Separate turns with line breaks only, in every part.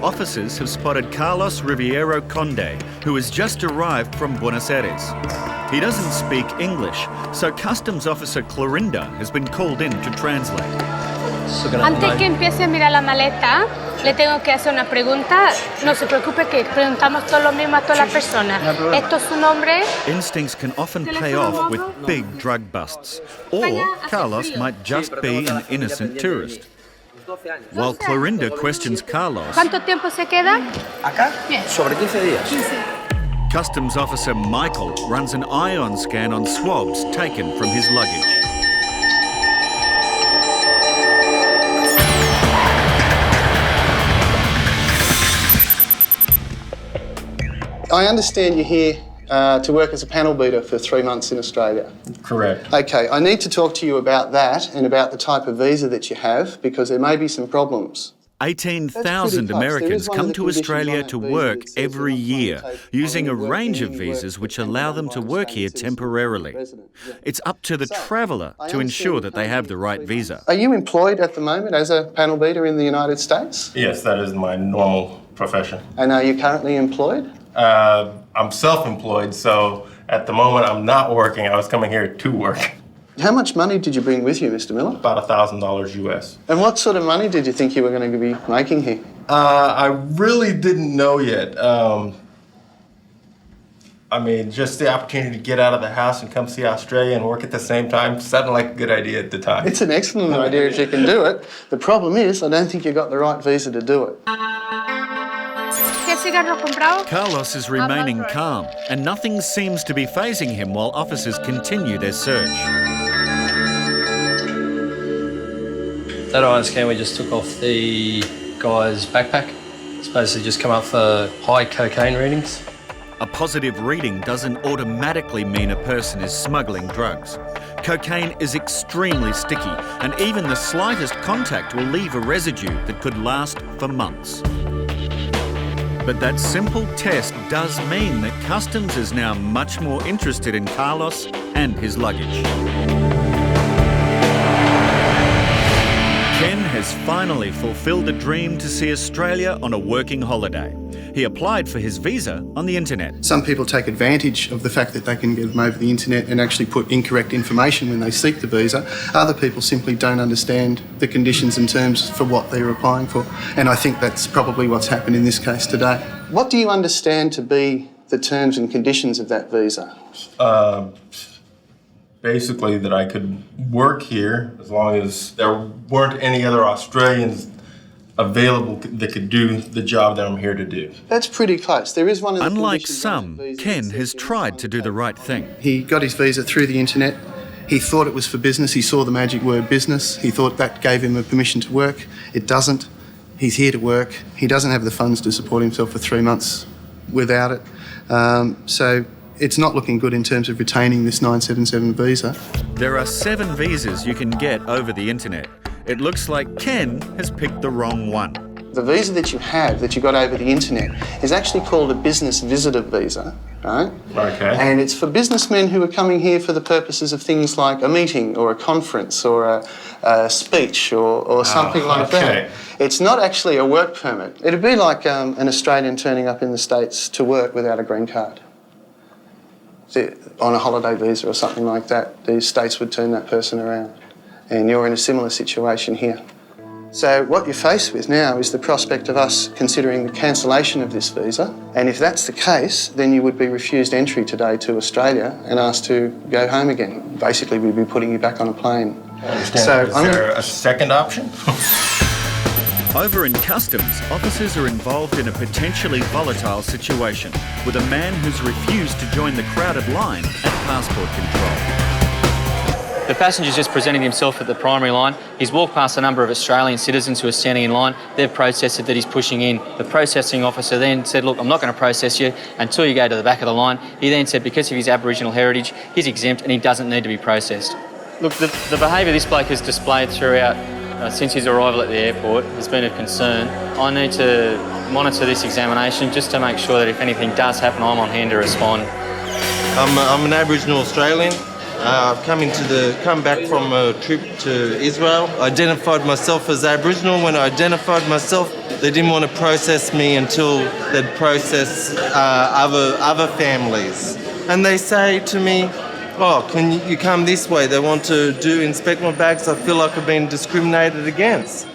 officers have spotted Carlos Riviero Conde, who has just arrived from Buenos Aires. He doesn't speak English, so Customs Officer Clorinda has been called in to translate.
Antes que empiece a mirar la maleta, le tengo que hacer una pregunta. No se preocupe que preguntamos todo lo mismo a todas las personas. ¿Esto es su nombre?
Instincts can often pay off with big drug busts, or Carlos might just be an innocent tourist. While Clorinda questions Carlos,
¿Cuánto tiempo se queda?
Acá, sobre 15 días.
Customs Officer Michael runs an ion scan on swabs taken from his luggage.
I understand you're here to work as a panel beater for 3 months in Australia.
Correct.
Okay, I need to talk to you about that and about the type of visa that you have, because there may be some problems.
18,000 Americans come to Australia to work every year, using a range of visas which allow them to work here temporarily. It's up to the traveller to ensure that they have the right visa.
Are you employed at the moment as a panel beater in the United States?
Yes, that is my normal profession.
And are you currently employed?
I'm self-employed, so at the moment I'm not working. I was coming here to work.
How much money did you bring with you, Mr. Miller?
About $1,000 US.
And what sort of money did you think you were going to be making here?
I really didn't know yet. I mean, just the opportunity to get out of the house and come see Australia and work at the same time sounded like a good idea at the time.
It's an excellent idea if you can do it. The problem is, I don't think you got the right visa to do it.
Carlos is remaining calm, and nothing seems to be fazing him while officers continue their search.
That ion scan we just took off the guy's backpack. It's basically just come up for high cocaine readings.
A positive reading doesn't automatically mean a person is smuggling drugs. Cocaine is extremely sticky, and even the slightest contact will leave a residue that could last for months. But that simple test does mean that Customs is now much more interested in Carlos and his luggage. Ken has finally fulfilled a dream to see Australia on a working holiday. He applied for his visa on the internet.
Some people take advantage of the fact that they can get them over the internet and actually put incorrect information when they seek the visa. Other people simply don't understand the conditions and terms for what they're applying for. And I think that's probably what's happened in this case today. What do you understand to be the terms and conditions of that visa?
Basically that I could work here as long as there weren't any other Australians available that could do the job that I'm here to do.
That's pretty close. There is one of the
Unlike some, Ken has tried to do the right thing.
He got his visa through the internet. He thought it was for business. He saw the magic word business. He thought that gave him a permission to work. It doesn't. He's here to work. He doesn't have the funds to support himself for 3 months without it. So it's not looking good in terms of retaining this 977 visa.
There are 7 visas you can get over the internet. It looks like Ken has picked the wrong one.
The visa that you have, that you got over the internet, is actually called a business visitor visa, right?
Okay.
And it's for businessmen who are coming here for the purposes of things like a meeting or a conference or a speech or something like that. It's not actually a work permit. It'd be like an Australian turning up in the States to work without a green card. On a holiday visa or something like that, the States would turn that person around. And you're in a similar situation here. So what you're faced with now is the prospect of us considering the cancellation of this visa. And if that's the case, then you would be refused entry today to Australia and asked to go home again. Basically, we'd be putting you back on a plane.
I understand. Is there a second option?
Over in Customs, officers are involved in a potentially volatile situation with a man who's refused to join the crowded line at passport control.
The passenger's just presenting himself at the primary line. He's walked past a number of Australian citizens who are standing in line. They've protested that he's pushing in. The processing officer then said, look, I'm not going to process you until you go to the back of the line. He then said because of his Aboriginal heritage, he's exempt and he doesn't need to be processed. Look, the behaviour this bloke has displayed throughout since his arrival at the airport has been of concern. I need to monitor this examination just to make sure that if anything does happen, I'm on hand to respond.
I'm an Aboriginal Australian. I've come back from a trip to Israel. I identified myself as Aboriginal. When I identified myself, they didn't want to process me until they'd process other families. And they say to me, "Oh, can you come this way?" They want to inspect my bags. I feel like I've been discriminated against.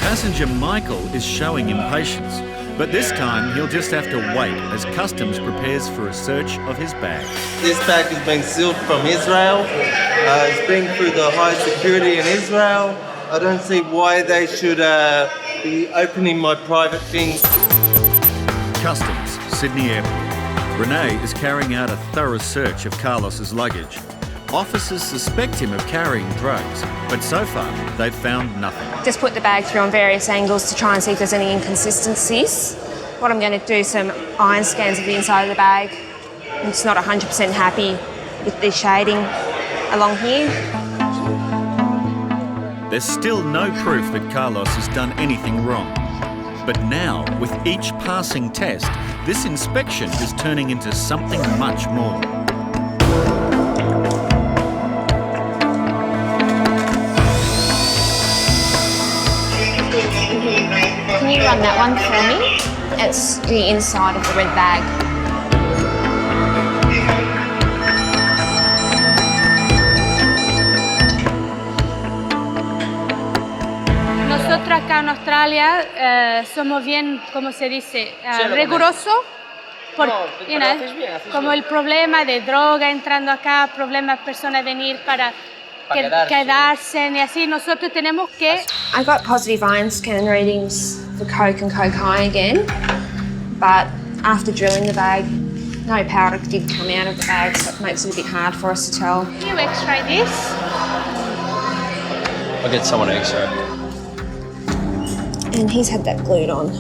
Passenger Michael is showing impatience, but this time he'll just have to wait as customs prepares for a search of his bag.
This bag has been sealed from Israel. It's been through the high security in Israel. I don't see why they should be opening my private things.
Customs, Sydney Airport. Renee is carrying out a thorough search of Carlos's luggage. Officers suspect him of carrying drugs, but so far they've found nothing.
Just put the bag through on various angles to try and see if there's any inconsistencies. What I'm going to do is some iron scans of the inside of the bag. I'm just not 100% happy with the shading along here.
There's still no proof that Carlos has done anything wrong. But now, with each passing test, this inspection is turning into something much more.
Can you run that one for me? It's the inside of the red bag.
Nosotros acá en Australia somos bien, ¿cómo se dice? Rigurosos. Como el problema de droga entrando acá, problema de personas venir para quedarse y así. Nosotros tenemos que...
I got positive iron scan readings for coke and cocaine again, but after drilling the bag, no powder did come out of the bag, so it makes it a bit hard for us to tell.
Can you x-ray this?
I'll get someone to x-ray.
And he's had that glued on.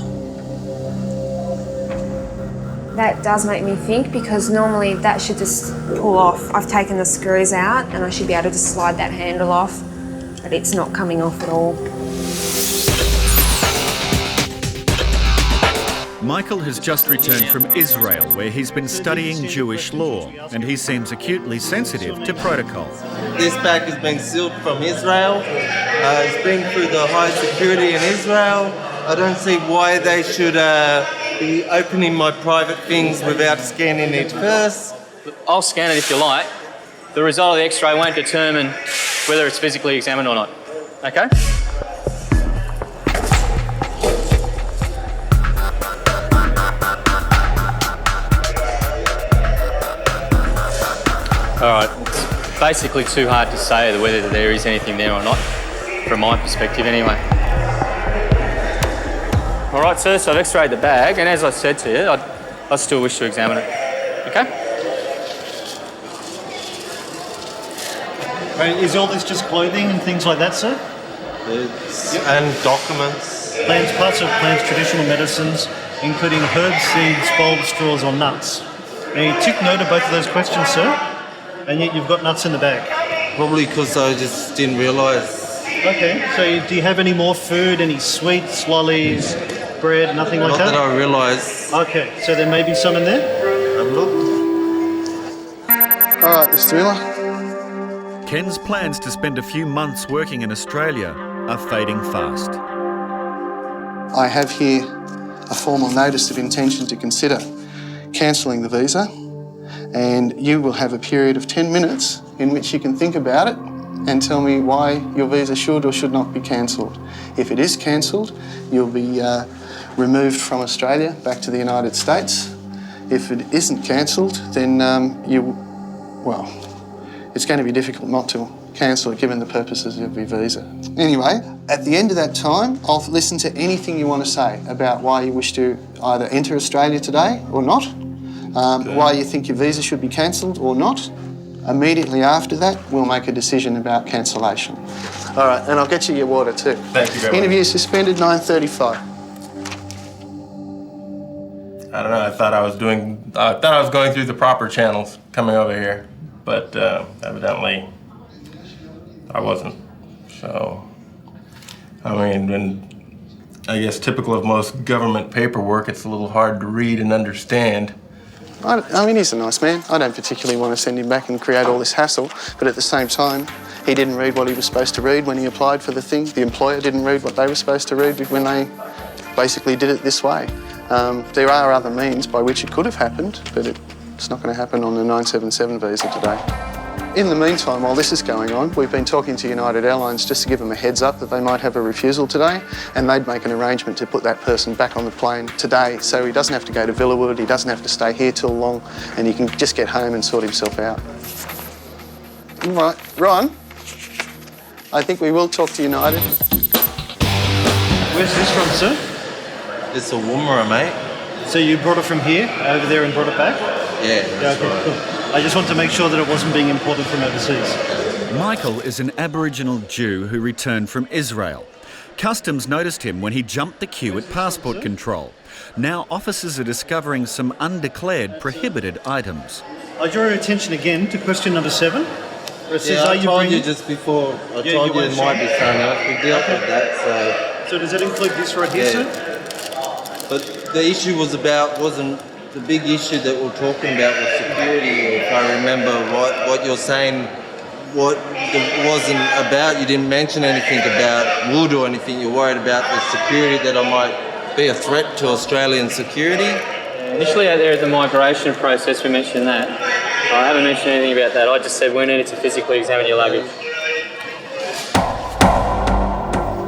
That does make me think, because normally that should just pull off. I've taken the screws out and I should be able to just slide that handle off, but it's not coming off at all.
Michael has just returned from Israel, where he's been studying Jewish law, and he seems acutely sensitive to protocol.
This bag has been sealed from Israel. It's been through the high security in Israel. I don't see why they should be opening my private things without scanning it first.
I'll scan it if you like. The result of the x-ray won't determine whether it's physically examined or not. Okay? All right, it's basically too hard to say whether there is anything there or not, from my perspective anyway. All right, sir, so I've x-rayed the bag, and as I said to you, I still wish to examine it. Okay?
Is all this just clothing and things like that, sir?
And documents.
Plants, parts of plants, traditional medicines, including herbs, seeds, bulbs, straws or nuts. Now you took note of both of those questions, sir, and yet you've got nuts in the bag.
Probably because I just didn't realise.
Okay, so do you have any more food, any sweets, lollies, bread, nothing like that?
Not that I realise.
Okay, so there may be some in there?
I've looked.
All right, Mr. Miller.
Ken's plans to spend a few months working in Australia are fading fast.
I have here a formal notice of intention to consider cancelling the visa, and you will have a period of 10 minutes in which you can think about it and tell me why your visa should or should not be cancelled. If it is cancelled, you'll be removed from Australia back to the United States. If it isn't cancelled, then it's going to be difficult not to cancel it given the purposes of your visa. Anyway, at the end of that time, I'll listen to anything you want to say about why you wish to either enter Australia today or not, why you think your visa should be cancelled or not. Immediately after that, we'll make a decision about cancellation. All right, and I'll get you your water too.
Thank you very much.
Interview suspended, 9:35.
I don't know, I thought I was going through the proper channels coming over here, but evidently I wasn't. So, I mean, I guess typical of most government paperwork, it's a little hard to read and understand.
I mean, he's a nice man. I don't particularly want to send him back and create all this hassle, but at the same time, he didn't read what he was supposed to read when he applied for the thing. The employer didn't read what they were supposed to read when they basically did it this way. There are other means by which it could have happened, but it's not going to happen on the 977 visa today. In the meantime, while this is going on, we've been talking to United Airlines just to give them a heads up that they might have a refusal today, and they'd make an arrangement to put that person back on the plane today, so he doesn't have to go to Villawood, he doesn't have to stay here till long, and he can just get home and sort himself out. All right, Ron, I think we will talk to United.
Where's this from, sir?
It's a Woomera, mate.
So you brought it from here, over there and brought it back?
Yeah, that's right.
Cool. I just want to make sure that it wasn't being imported from overseas.
Michael is an Aboriginal Jew who returned from Israel. Customs noticed him when he jumped the queue at passport control. Now officers are discovering some undeclared prohibited items.
I draw your attention again to question number 7. Where it says,
Yeah, I
are
told
bringing...
you just before, I
Yeah,
told
you
you it
weren't
might
sure.
be something else. We dealt with that,
So does that include this right here,
Yeah.
sir?
But the issue wasn't the big issue that we're talking about was security. If I remember what you're saying, what it wasn't about. You didn't mention anything about wood or anything. You're worried about the security, that I might be a threat to Australian security.
Initially out there at the migration process, we mentioned that. I haven't mentioned anything about that. I just said we needed to physically examine your luggage.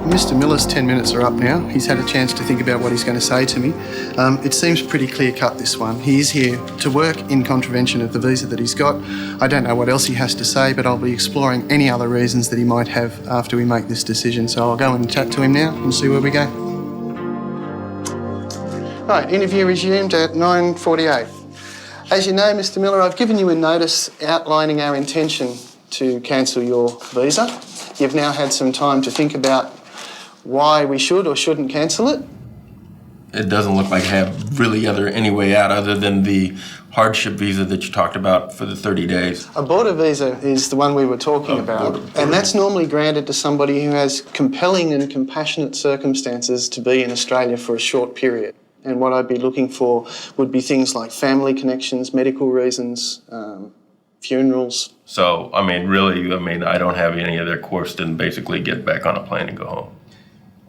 Mr. Miller's 10 minutes are up now. He's had a chance to think about what he's going to say to me. It seems pretty clear-cut, this one. He is here to work in contravention of the visa that he's got. I don't know what else he has to say, but I'll be exploring any other reasons that he might have after we make this decision. So I'll go and chat to him now and see where we go. Right, interview resumed at 9:48. As you know, Mr. Miller, I've given you a notice outlining our intention to cancel your visa. You've now had some time to think about why we should or shouldn't cancel it.
It doesn't look like I have really any way out other than the hardship visa that you talked about for the 30 days.
A border visa is the one we were talking about, and that's normally granted to somebody who has compelling and compassionate circumstances to be in Australia for a short period. And what I'd be looking for would be things like family connections, medical reasons, funerals.
So, I don't have any other course than basically get back on a plane and go home.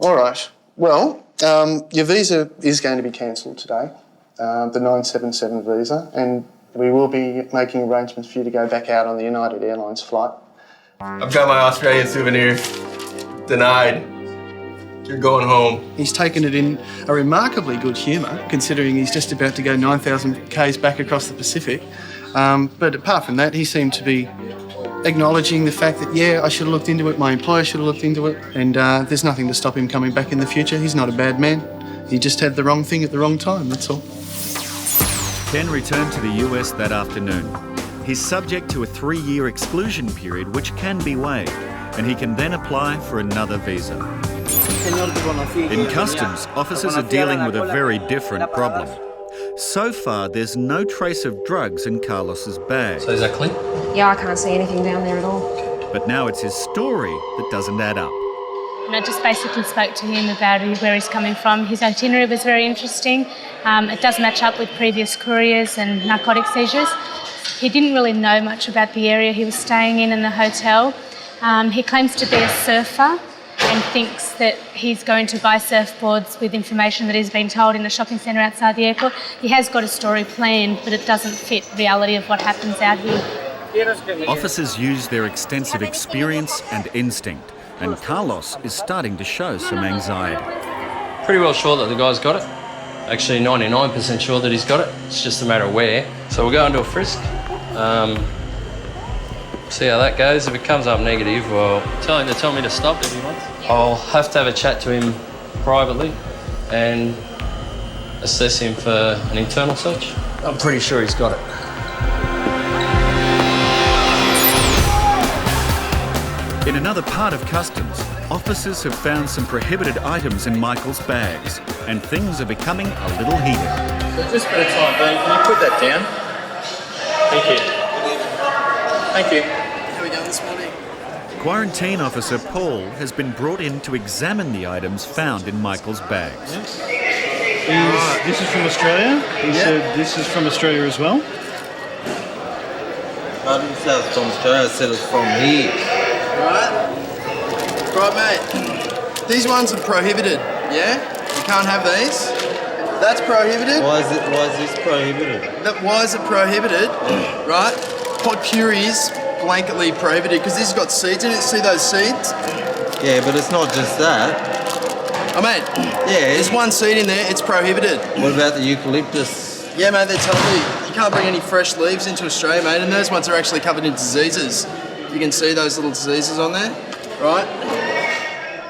All right. Well, your visa is going to be cancelled today, the 977 visa, and we will be making arrangements for you to go back out on the United Airlines flight.
I've got my Australian souvenir. Denied. You're going home.
He's taken it in a remarkably good humour, considering he's just about to go 9,000 k's back across the Pacific. But apart from that, he seemed to be acknowledging the fact that, yeah, I should have looked into it, my employer should have looked into it, and there's nothing to stop him coming back in the future. He's not a bad man. He just had the wrong thing at the wrong time, that's all.
Ken returned to the US that afternoon. He's subject to a 3-year exclusion period which can be waived, and he can then apply for another visa. In customs, officers are dealing with a very different problem. So far, there's no trace of drugs in Carlos's bag.
So is that clean?
Yeah, I can't see anything down there at all.
But now it's his story that doesn't add up.
And I just basically spoke to him about where he's coming from. His itinerary was very interesting. It does match up with previous couriers and narcotic seizures. He didn't really know much about the area he was staying in the hotel. He claims to be a surfer and thinks that he's going to buy surfboards with information that he's been told in the shopping centre outside the airport. He has got a story planned, but it doesn't fit reality of what happens out here.
Officers use their extensive experience and instinct, and Carlos is starting to show some anxiety.
Pretty well sure that the guy's got it. Actually 99% sure that he's got it. It's just a matter of where. So we'll go into a frisk. See how that goes. If it comes up negative, well, tell him to tell me to stop if he wants. I'll have to have a chat to him privately and assess him for an internal search. I'm pretty sure he's got it.
In another part of customs, officers have found some prohibited items in Michael's bags, and things are becoming a little heated.
So just for the time being, can you put that down? Thank you. Thank you.
How are we going this morning?
Quarantine officer Paul has been brought in to examine the items found in Michael's bags.
This is from Australia. He said this is from Australia as well.
I didn't say it's from Australia, I said it's from here.
Right, mate. These ones are prohibited, yeah? You can't have these. That's prohibited.
Why is this prohibited?
Why is it prohibited? Right? Pot puree blanketly prohibited because this has got seeds in it. See those seeds?
Yeah, but it's not just that.
Oh, mate.
Yeah.
There's one seed in there. It's prohibited.
What about the eucalyptus?
Yeah, mate. They're telling me you can't bring any fresh leaves into Australia, mate. And those ones are actually covered in diseases. You can see those little diseases on there, right?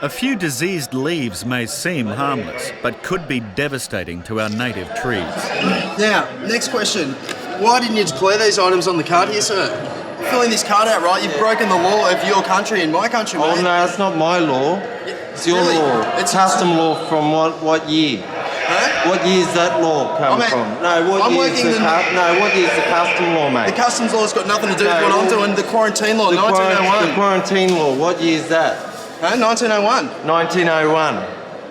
A few diseased leaves may seem harmless, but could be devastating to our native trees.
Now, next question. Why didn't you declare these items on the card here, sir? You're filling this card out, right? You've broken the law of your country and my country, mate.
Oh, no, it's not my law. It's your
Really?
law.
It's
custom law from what year?
Huh?
What year's that law come
mate,
from? No, what year's the custom law, mate?
The customs law's got nothing to do with what I'm doing. The quarantine law, 1901.
The quarantine law, what year's that?
Huh? 1901.
1901,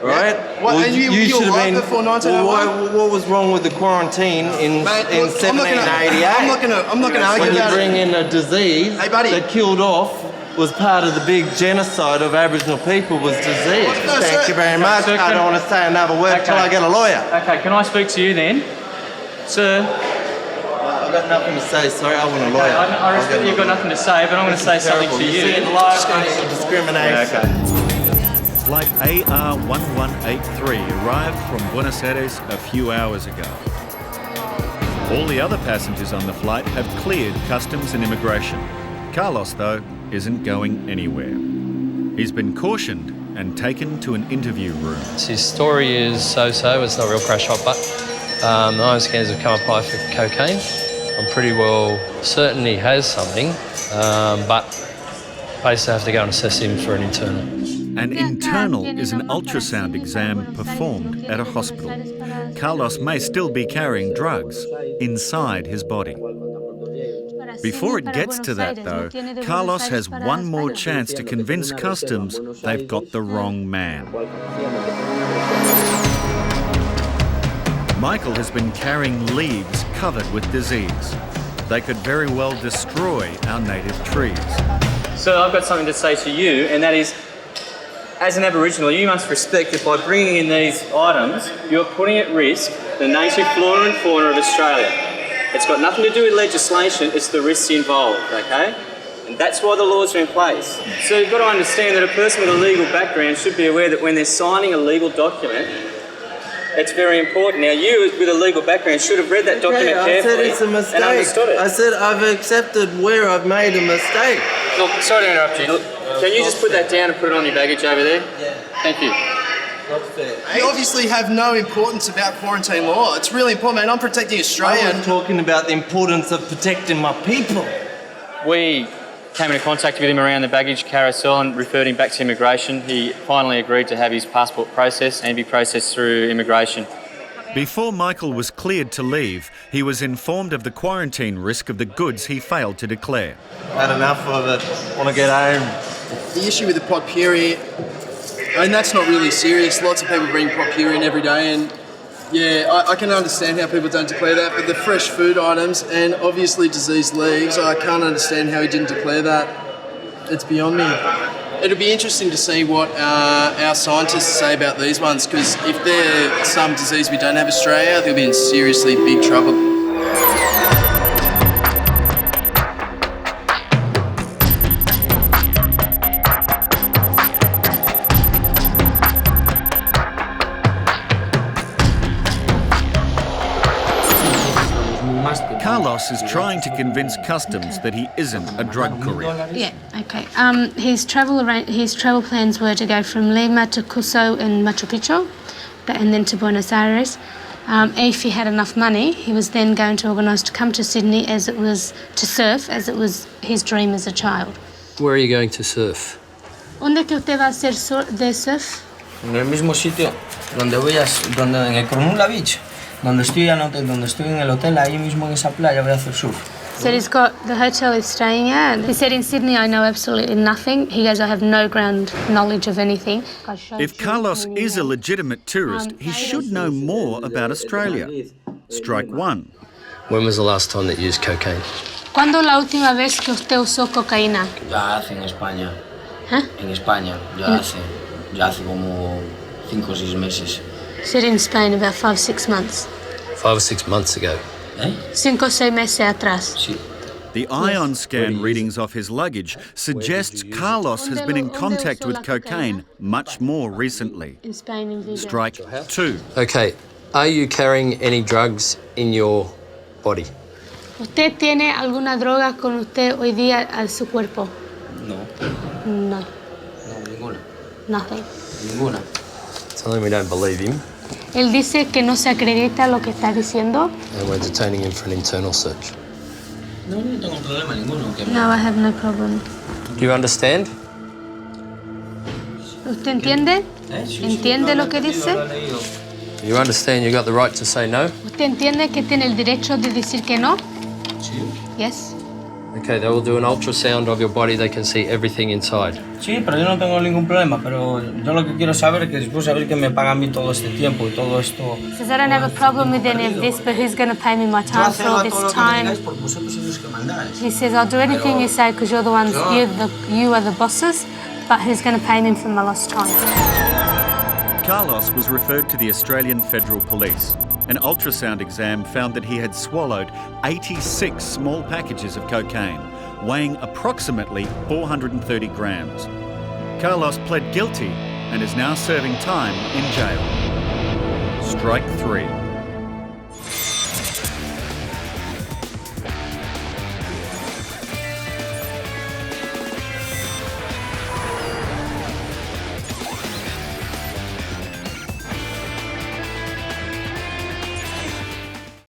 right?
What, and you were alive before 1901?
Well, what was wrong with the quarantine in 1788?
I'm not gonna argue about it.
When you bring in a disease
Hey, buddy.
that killed off was part of the big genocide of Aboriginal people was disease.
No,
Thank
sir.
you very much.
Sir,
I don't want to say another word till I get a lawyer.
Okay, can I speak to you then? Sir,
I've got nothing to say, sorry, I want a lawyer.
I respect you've got nothing to say, but I'm going to say something to you.
Discrimination.
Flight AR1183 arrived from Buenos Aires a few hours ago. All the other passengers on the flight have cleared customs and immigration. Carlos, though, isn't going anywhere. He's been cautioned and taken to an interview room.
His story is so-so, it's not a real crash hot, but the iron scans have come applied for cocaine. I'm pretty well certain he has something, but basically I have to go and assess him for an internal.
An internal is an ultrasound exam performed at a hospital. Carlos may still be carrying drugs inside his body. Before it gets to that, though, Carlos has one more chance to convince customs they've got the wrong man. Michael has been carrying leaves covered with disease. They could very well destroy our native trees.
So I've got something to say to you, and that is, as an Aboriginal, you must respect that by bringing in these items, you're putting at risk the native flora and fauna of Australia. It's got nothing to do with legislation, it's the risks involved, okay? And that's why the laws are in place. So you've got to understand that a person with a legal background should be aware that when they're signing a legal document, it's very important. Now, you with a legal background should have read that document carefully.
I said it's a mistake.
And understood it.
I said I've accepted where I've made a mistake.
Look, sorry to interrupt you. Look, can you just put that down and put it on your baggage over there?
Yeah.
Thank you.
You obviously have no importance about quarantine law. It's really important, man. I'm protecting Australia.
I was talking about the importance of protecting my people.
We came into contact with him around the baggage carousel and referred him back to immigration. He finally agreed to have his passport processed and be processed through immigration.
Before Michael was cleared to leave, he was informed of the quarantine risk of the goods he failed to declare.
Had enough of it. Want to get home.
The issue with the pot puree, and that's not really serious. Lots of people bring pot puree in every day, and yeah, I can understand how people don't declare that, but the fresh food items and obviously diseased leaves, I can't understand how he didn't declare that. It's beyond me. It'll be interesting to see what our scientists say about these ones, because if they're some disease we don't have in Australia, they'll be in seriously big trouble.
Carlos is trying to convince customs that he isn't a drug courier.
Yeah, okay. His travel plans were to go from Lima to Cusco and Machu Picchu, and then to Buenos Aires. If he had enough money, he was then going to organise to come to Sydney to surf, as it was his dream as a child.
Where are you going to surf?
¿Dónde es que usted va a hacer de surf?
En el mismo sitio donde en el Luggage, donde estoy en el hotel, ahí mismo en esa playa voy a hacer surf.
Said he's got the hotel he's staying at. He said in Sydney I know absolutely nothing. He goes, I have no ground knowledge of anything.
If Carlos is a legitimate tourist, he should know more about Australia. Strike one.
When was the last time that you used cocaine?
¿Cuándo la última vez que usted usó cocaína?
Ya hace en España.
¿Eh?
En España, ya hace como 5 o 6 meses.
Said in Spain about 5-6 months.
5 or 6 months ago.
5 o 6 meses atrás.
Sí.
The ion scan readings off his luggage suggests Carlos has been in contact with cocaine much more recently.
In Spain, in Vigo.
Strike two.
Okay, are you carrying any drugs in your body?
¿Usted tiene alguna droga con usted hoy día en su cuerpo?
No.
No.
No, ninguna.
Nothing.
Ninguna.
Tell him we don't believe him
Él dice que no se acredita lo que está diciendo.
and we're detaining him for an internal search.
No, no tengo problema ninguno. Que
No, I have no problem.
Do you understand?
¿Usted entiende? ¿Entiende lo que dice?
You understand you got the right to say no?
¿Usted entiende que tiene el derecho de decir que no?
Sí.
Yes.
Okay, they will do an ultrasound of your body. They can see everything inside.
Sí, pero yo no tengo ningún problema, pero yo lo que quiero saber es que después saber que me pagan a mí todo este tiempo y todo esto.
Says I don't have a problem with any of this, but who's going to pay me my time for all this time?
Porque vosotros sois los que mandáis.
He says I'll do anything you say because you're the ones, you are the bosses, but who's going to pay me for my lost time?
Carlos was referred to the Australian Federal Police. An ultrasound exam found that he had swallowed 86 small packages of cocaine, weighing approximately 430 grams. Carlos pled guilty and is now serving time in jail. Strike three.